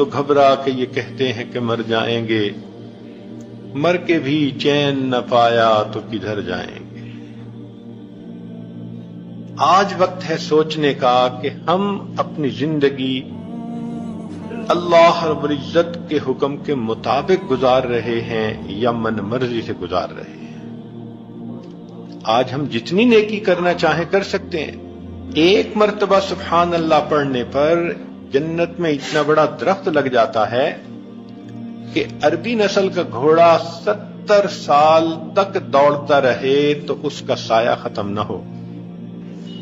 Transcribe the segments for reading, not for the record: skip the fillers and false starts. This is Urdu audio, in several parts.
تو گھبرا کے یہ کہتے ہیں کہ مر جائیں گے، مر کے بھی چین نہ پایا تو کدھر جائیں گے۔ آج وقت ہے سوچنے کا کہ ہم اپنی زندگی اللہ رب العزت کے حکم کے مطابق گزار رہے ہیں یا من مرضی سے گزار رہے ہیں۔ آج ہم جتنی نیکی کرنا چاہیں کر سکتے ہیں۔ ایک مرتبہ سبحان اللہ پڑھنے پر جنت میں اتنا بڑا درخت لگ جاتا ہے کہ عربی نسل کا گھوڑا 70 سال تک دوڑتا رہے تو اس کا سایہ ختم نہ ہو۔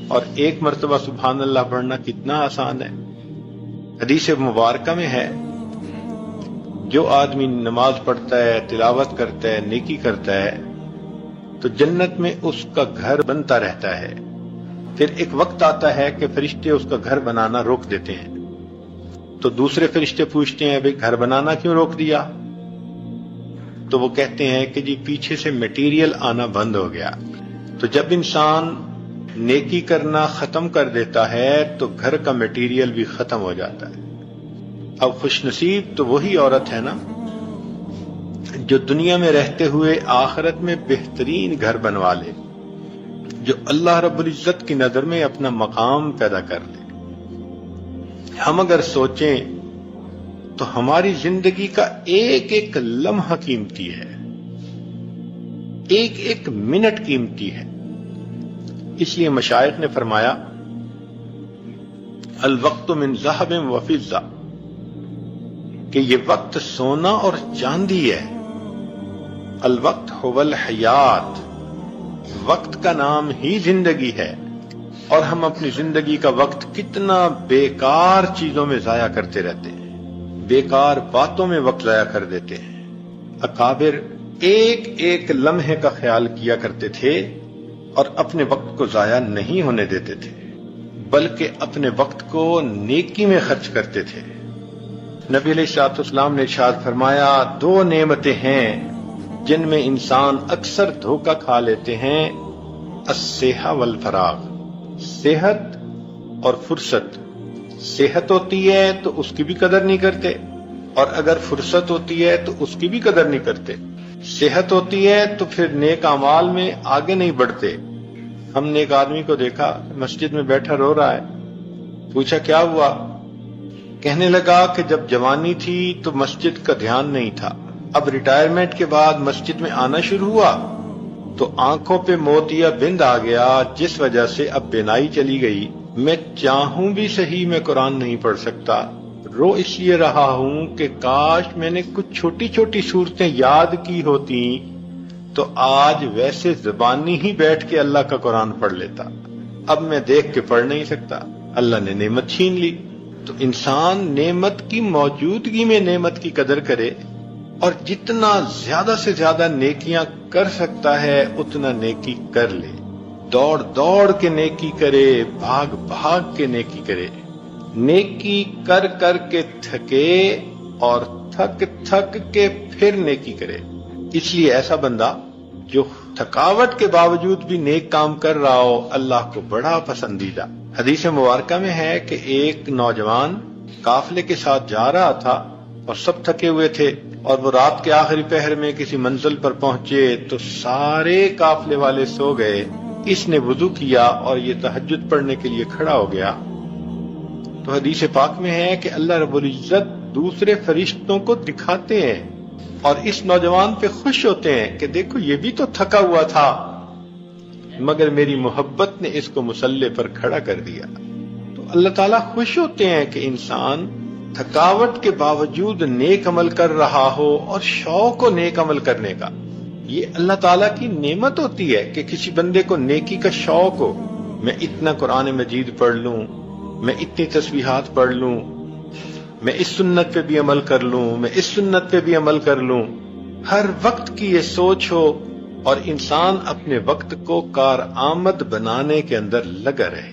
اور ایک مرتبہ سبحان اللہ پڑھنا کتنا آسان ہے۔ حدیث مبارکہ میں ہے جو آدمی نماز پڑھتا ہے، تلاوت کرتا ہے، نیکی کرتا ہے تو جنت میں اس کا گھر بنتا رہتا ہے۔ پھر ایک وقت آتا ہے کہ فرشتے اس کا گھر بنانا روک دیتے ہیں، تو دوسرے فرشتے پوچھتے ہیں بھئی گھر بنانا کیوں روک دیا؟ تو وہ کہتے ہیں کہ جی پیچھے سے میٹیریل آنا بند ہو گیا۔ تو جب انسان نیکی کرنا ختم کر دیتا ہے تو گھر کا میٹیریل بھی ختم ہو جاتا ہے۔ اب خوش نصیب تو وہی عورت ہے نا جو دنیا میں رہتے ہوئے آخرت میں بہترین گھر بنوا لے، جو اللہ رب العزت کی نظر میں اپنا مقام پیدا کر لے۔ ہم اگر سوچیں تو ہماری زندگی کا ایک ایک لمحہ قیمتی ہے، ایک ایک منٹ قیمتی ہے۔ اس لیے مشائخ نے فرمایا الوقت من ذهب وفضہ، کہ یہ وقت سونا اور چاندی ہے۔ الوقت هو الحیات، وقت کا نام ہی زندگی ہے، اور ہم اپنی زندگی کا وقت کتنا بیکار چیزوں میں ضائع کرتے رہتے ہیں، بیکار باتوں میں وقت ضائع کر دیتے ہیں۔ اکابر ایک ایک لمحے کا خیال کیا کرتے تھے اور اپنے وقت کو ضائع نہیں ہونے دیتے تھے، بلکہ اپنے وقت کو نیکی میں خرچ کرتے تھے۔ نبی علیہ الصلوۃ والسلام نے ارشاد فرمایا 2 نعمتیں ہیں جن میں انسان اکثر دھوکہ کھا لیتے ہیں، الصحہ والفراغ، صحت اور فرصت۔ صحت ہوتی ہے تو اس کی بھی قدر نہیں کرتے، اور اگر فرصت ہوتی ہے تو اس کی بھی قدر نہیں کرتے۔ صحت ہوتی ہے تو پھر نیک اعمال میں آگے نہیں بڑھتے۔ ہم نے ایک آدمی کو دیکھا مسجد میں بیٹھا رو رہا ہے، پوچھا کیا ہوا؟ کہنے لگا کہ جب جوانی تھی تو مسجد کا دھیان نہیں تھا، اب ریٹائرمنٹ کے بعد مسجد میں آنا شروع ہوا تو آنکھوں پہ موتیا بند آ گیا، جس وجہ سے اب بینائی چلی گئی۔ میں چاہوں بھی صحیح میں قرآن نہیں پڑھ سکتا، رو اس لیے رہا ہوں کہ کاش میں نے کچھ چھوٹی چھوٹی صورتیں یاد کی ہوتی تو آج ویسے زبانی ہی بیٹھ کے اللہ کا قرآن پڑھ لیتا۔ اب میں دیکھ کے پڑھ نہیں سکتا، اللہ نے نعمت چھین لی۔ تو انسان نعمت کی موجودگی میں نعمت کی قدر کرے، اور جتنا زیادہ سے زیادہ نیکیاں کر سکتا ہے اتنا نیکی کر لے۔ دوڑ دوڑ کے نیکی کرے، بھاگ بھاگ کے نیکی کرے۔ نیکی کر کر کے تھکے اور تھک تھک کے پھر نیکی کرے۔ اس لیے ایسا بندہ جو تھکاوٹ کے باوجود بھی نیک کام کر رہا ہو اللہ کو بڑا پسندیدہ۔ حدیث مبارکہ میں ہے کہ ایک نوجوان قافلے کے ساتھ جا رہا تھا اور سب تھکے ہوئے تھے، اور وہ رات کے آخری پہر میں کسی منزل پر پہنچے تو سارے قافلے والے سو گئے۔ اس نے وضو کیا اور یہ تہجد پڑھنے کے لیے کھڑا ہو گیا۔ تو حدیث پاک میں ہے کہ اللہ رب العزت دوسرے فرشتوں کو دکھاتے ہیں اور اس نوجوان پہ خوش ہوتے ہیں کہ دیکھو یہ بھی تو تھکا ہوا تھا، مگر میری محبت نے اس کو مصلی پر کھڑا کر دیا۔ تو اللہ تعالیٰ خوش ہوتے ہیں کہ انسان تھکاوٹ کے باوجود نیک عمل کر رہا ہو اور شوق ہو نیک عمل کرنے کا۔ یہ اللہ تعالیٰ کی نعمت ہوتی ہے کہ کسی بندے کو نیکی کا شوق ہو، میں اتنا قرآن مجید پڑھ لوں، میں اتنی تسبیحات پڑھ لوں، میں اس سنت پہ بھی عمل کر لوں، میں اس سنت پہ بھی عمل کر لوں۔ ہر وقت کی یہ سوچ ہو اور انسان اپنے وقت کو کارآمد بنانے کے اندر لگا رہے۔